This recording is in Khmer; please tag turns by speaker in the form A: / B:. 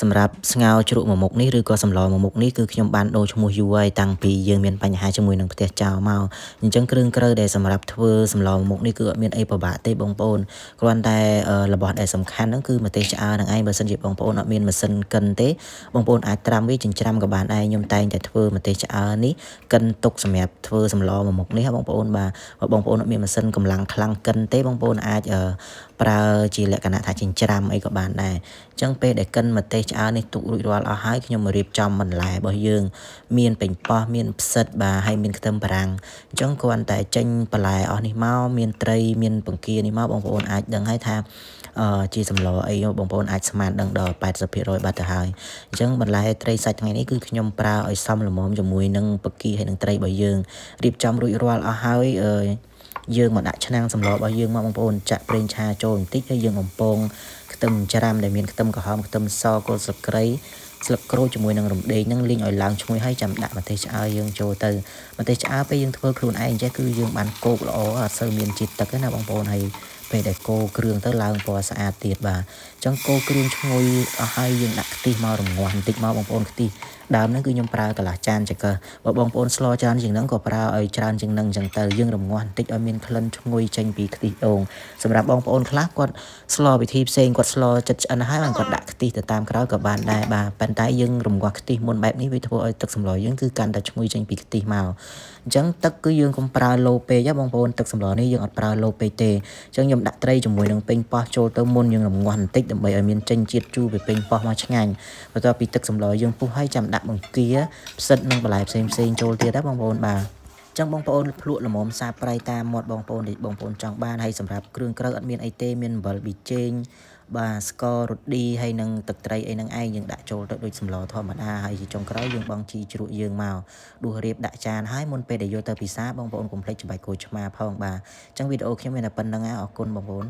A: សម្រាប់ស្ងោរជ្រក់មួយមុខនេះឬក៏សម្លមួយមុខនេះគឺខ្ញុំបានដូរឈ្មោះយូរហើយតាំងពីយើងមានបញ្ហាជាមួយនឹងផ្ទះចោលមកអញ្ចឹងគ្រឿងក្រូវដែលសម្រាប់ធ្វើសម្លមួយមុខនេះគឺអត់មានអីពិបាកទេបងប្អូនគ្រាន់តែរបស់ដែលសំខាន់ហ្នឹងគឺម្ទេសឆ្អើរហ្នឹងឯងបើសិនជាបងប្អូនអត់មានម៉ាស៊ីនកិនទេបងប្អូនអាចត្រាំវាចិញ្ច្រាំក៏បានដែរខ្ញុំតែងតែធ្វើម្ទេសឆ្អើរនេះកិនទុកសម្រាប់ធ្វើសម្លមួយមុខនេះបងប្អូនបាទបើបងប្អូនអត់មានម៉ាស៊ីនកម្លាំងខ្លាំងកិនទេបងប្អូនអាចប្រើជាលក្ខណៈថាចិញ្ច្រាំអីក៏បានដែរអញ្ចឹងពេលដែលកិនម្ទេសឆ្អើរនេះទុករួចរាល់អស់ហើយខ្ញុំមករៀបចំបន្លែរបស់យើងមានប៉េងប៉ោះមានផ្សិតបាទហើយមានខ្ទឹមបារាំងអញ្ចឹងគ្រាន់តែចេញបន្លែអស់នេះមកមានត្រីមានបង្គានេះមកបងប្អូនអាចដឹងហើយថាជាសម្លអីបងប្អូនអាចស្មានដឹងដល់80%បាត់ទៅហើយអញ្ចឹងបន្លែត្រីសាច់ថ្ងៃនេះគឺខ្ញុំប្រើឲ្យសមល្មមជាមួយនឹងបង្គាហើយនឹងត្រីរបស់យើងរៀបចំរួចរាល់អស់ហើយយើងមកដាក់ឆ្នាំងសម្លរបស់យើងមកបងប្អូនចាក់ប្រេងឆាចូលបន្តិចហើយយើងបំពងខ្ទឹមច្រាំដែលមានខ្ទឹមក្រហមខ្ទឹមសគល់ស្លឹកគ្រៃស្លឹកក្រូចជាមួយនឹងរំដេងហ្នឹងលីងឲ្យឡើងឈ្ងុយហើយចាំដាក់ម្ទេសឆ្អើរយើងចូលទៅម្ទេសឆ្អើរពេលយើងធ្វើខ្លួនឯងចេះគឺយើងបានកូរល្អអត់សូវមានជាតិទឹកទេណាបងប្អូនហើយពេលដែលកូរគ្រឿងទៅឡើងពណ៌ស្អាតទៀតបាទអញ្ចឹងកូរគ្រឿងឈ្ងុយអស់ហើយយើងដាក់ខ្ទិះមករងាស់បន្តិចមកបងប្អូនខ្ទិះដើមហ្នឹងគឺខ្ញុំប្រើកន្លះចានចង្កឹះបើបងប្អូនស្លច្រើនជាងហ្នឹងក៏ប្រើឲ្យច្រើនជាងហ្នឹងអញ្ចឹងទៅយើងរងាស់បន្តិចឲ្យមានក្លិនឈ្ងុយចេញពីខ្ទិះដូងសម្រាប់បងប្អូនខ្លះគាត់ស្លវិធីផ្សេងគាត់ស្លចិត្តឆ្អិនហើយគាត់ដាក់ខ្ទិះទៅតាមក្រោយក៏បានដែរបាទប៉ុន្តែយើងរងាស់ខ្ទិះមុនបែបនេះវាធ្វើឲ្យទឹកសម្លយើងគឺកាន់តែឈ្ងុយចេញពីខ្ទិះមកអញ្ចឹងទឹកគឺយើងកុំប្រើឡូពេកណាបងប្អូនទឹកសម្លនេះយើងអត់ប្រើឡូពេកទេអញ្ចឹងខ្ញុំដាក់ត្រីជាមួយនឹងប៉េងប៉ោះចូលទៅមុនយើងរងាស់បន្តិចដើម្បីឲ្យមានចេញជាតិជូរពីប៉េងប៉ោះមកឆ្ងាញ់បន្ទាប់ពីទឹកសម្លយើងពុះហើយចាំដាក់បង្គាផ្សិតនិងបន្លែផ្សេងចូលទៀតណាបងប្អូនបាទចឹងបងប្អូនភ្លក់ល្មមសាប្រៃតាមមាត់បងប្អូនដែលបងប្អូនចង់បានហើយសម្រាប់គ្រឿងក្រូវអត់មានអីទេមានអំបិលប៊ីចេងបាទស្កររ៉ូឌីហើយនឹងទឹកត្រីអីហ្នឹងឯងយើងដាក់ចូលទៅដូចសម្លធម្មតាហើយជាចុងក្រោយយើងបង់ជីជ្រក់យើងមកដួសរៀបដាក់ចានហើយមុនពេលដែលយកទៅពិសាបងប្អូនកុំភ្លេចច្របាច់ក្រូចឆ្មាផងបាទចឹងវីដេអូខ្ញុំមានតែប៉ុណ្្នឹងហើយអរគុណបងប្អូន